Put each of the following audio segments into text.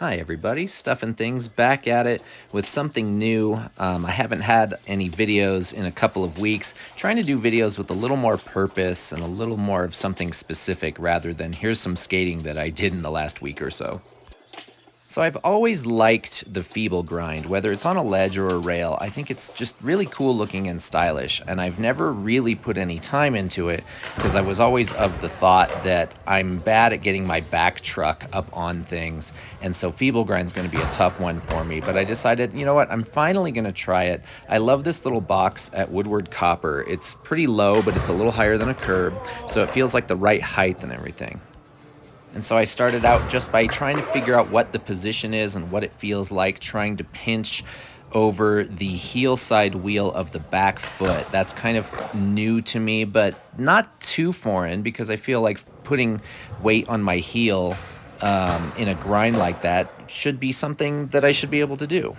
Hi everybody, Stuff and Things back at it with something new. I haven't had any videos in a couple of weeks, trying to do videos with a little more purpose and a little more of something specific rather than here's some skating that I did in the last week or so. So I've always liked the Feeble grind, whether it's on a ledge or a rail. I think it's just really cool looking and stylish, and I've never really put any time into it because I was always of the thought that I'm bad at getting my back truck up on things, and so Feeble grind's going to be a tough one for me. But I decided, you know what, I'm finally going to try it. I love this little box at Woodward Copper. It's pretty low, but it's a little higher than a curb, so it feels like the right height and everything. And so I started out just by trying to figure out what the position is and what it feels like, trying to pinch over the heel side wheel of the back foot. That's kind of new to me, but not too foreign because I feel like putting weight on my heel in a grind like that should be something that I should be able to do.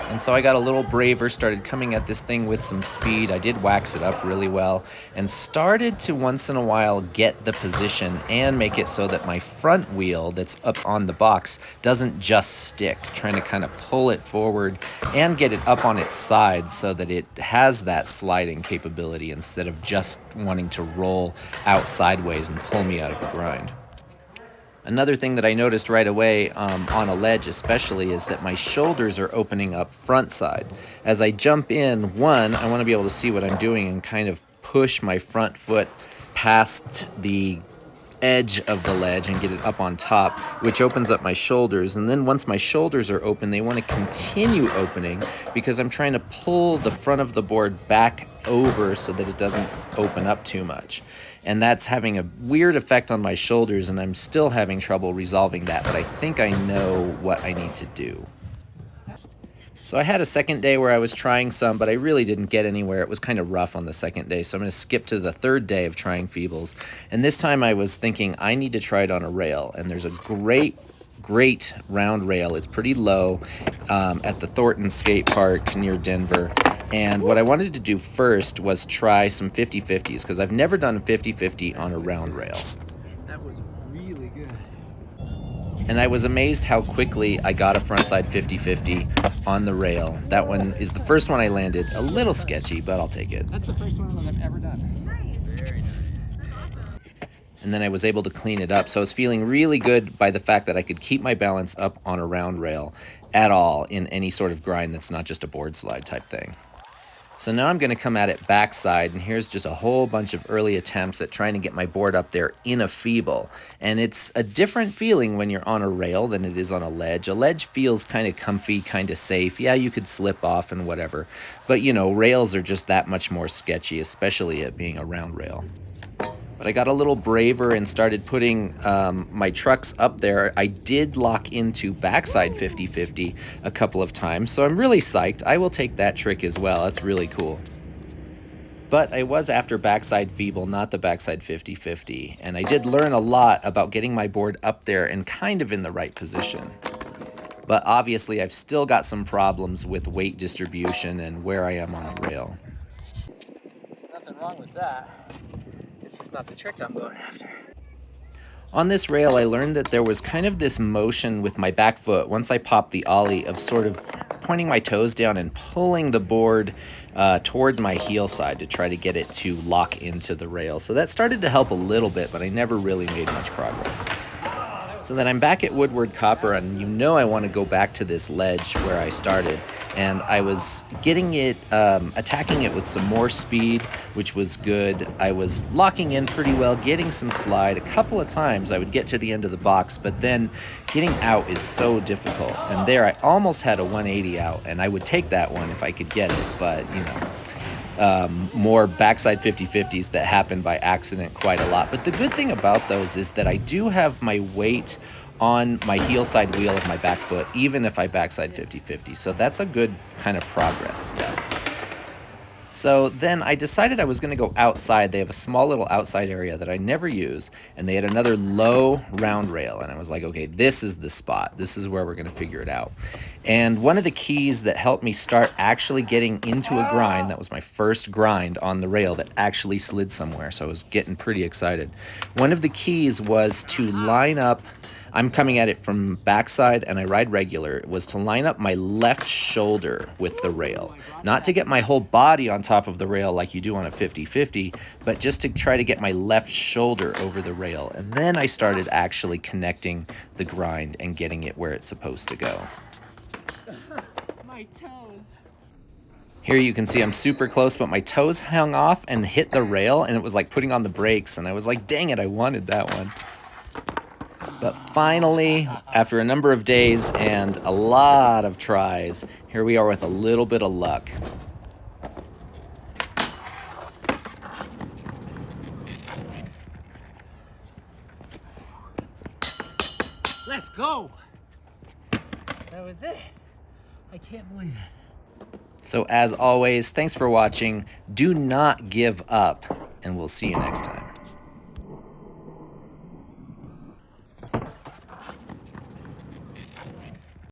And so I got a little braver, started coming at this thing with some speed. I did wax it up really well and started to once in a while get the position and make it so that my front wheel that's up on the box doesn't just stick, trying to kind of pull it forward and get it up on its side so that it has that sliding capability instead of just wanting to roll out sideways and pull me out of the grind. Another thing that I noticed right away on a ledge especially is that my shoulders are opening up front side. As I jump in, one, I want to be able to see what I'm doing and kind of push my front foot past the edge of the ledge and get it up on top, which opens up my shoulders. And then once my shoulders are open, they want to continue opening because I'm trying to pull the front of the board back over so that it doesn't open up too much. And that's having a weird effect on my shoulders, and I'm still having trouble resolving that, but I think I know what I need to do. So I had a second day where I was trying some, but I really didn't get anywhere. It was kind of rough on the second day, so I'm going to skip to the third day of trying Feebles. And this time I was thinking I need to try it on a rail, and there's a great round rail. It's pretty low at the Thornton Skate Park near Denver. And what I wanted to do first was try some 50-50s because I've never done a 50-50 on a round rail. That was really good. And I was amazed how quickly I got a frontside 50-50 on the rail. That one is the first one I landed. A little sketchy, but I'll take it. That's the first one that I've ever done. Very nice. And then I was able to clean it up. So I was feeling really good by the fact that I could keep my balance up on a round rail at all in any sort of grind that's not just a board slide type thing. So now I'm going to come at it backside, and here's just a whole bunch of early attempts at trying to get my board up there in a Feeble. And it's a different feeling when you're on a rail than it is on a ledge. A ledge feels kind of comfy, kind of safe. Yeah, you could slip off and whatever. But, you know, rails are just that much more sketchy, especially it being a round rail. But I got a little braver and started putting my trucks up there. I did lock into backside 50-50 a couple of times, so I'm really psyched. I will take that trick as well. That's really cool. But I was after backside Feeble, not the backside 50-50, and I did learn a lot about getting my board up there and kind of in the right position. But obviously I've still got some problems with weight distribution and where I am on the rail. Nothing wrong with that. It's just not the trick I'm going after. On this rail, I learned that there was kind of this motion with my back foot once I popped the ollie of sort of pointing my toes down and pulling the board toward my heel side to try to get it to lock into the rail. So that started to help a little bit, but I never really made much progress. So then I'm back at Woodward Copper, and you know I want to go back to this ledge where I started. And I was getting it, attacking it with some more speed, which was good. I was locking in pretty well, getting some slide. A couple of times I would get to the end of the box, but then getting out is so difficult. And there I almost had a 180 out, and I would take that one if I could get it, but you know. More backside 50-50s that happen by accident quite a lot. But the good thing about those is that I do have my weight on my heel side wheel of my back foot, even if I backside 50-50. So that's a good kind of progress step. So then I decided I was going to go outside. They have a small little outside area that I never use, and they had another low round rail, and I was like, okay, this is the spot. This is where we're going to figure it out. And one of the keys that helped me start actually getting into a grind, that was my first grind on the rail that actually slid somewhere, so I was getting pretty excited. One of the keys was to line up. I'm coming at it from backside and I ride regular, was to line up my left shoulder with the rail. Not to get my whole body on top of the rail like you do on a 50-50, but just to try to get my left shoulder over the rail. And then I started actually connecting the grind and getting it where it's supposed to go. My toes. Here you can see I'm super close, but my toes hung off and hit the rail, and it was like putting on the brakes, and I was like, dang it, I wanted that one. But finally, after a number of days and a lot of tries, here we are with a little bit of luck. Let's go. That was it. I can't believe it. So as always, thanks for watching. Do not give up, and we'll see you next time.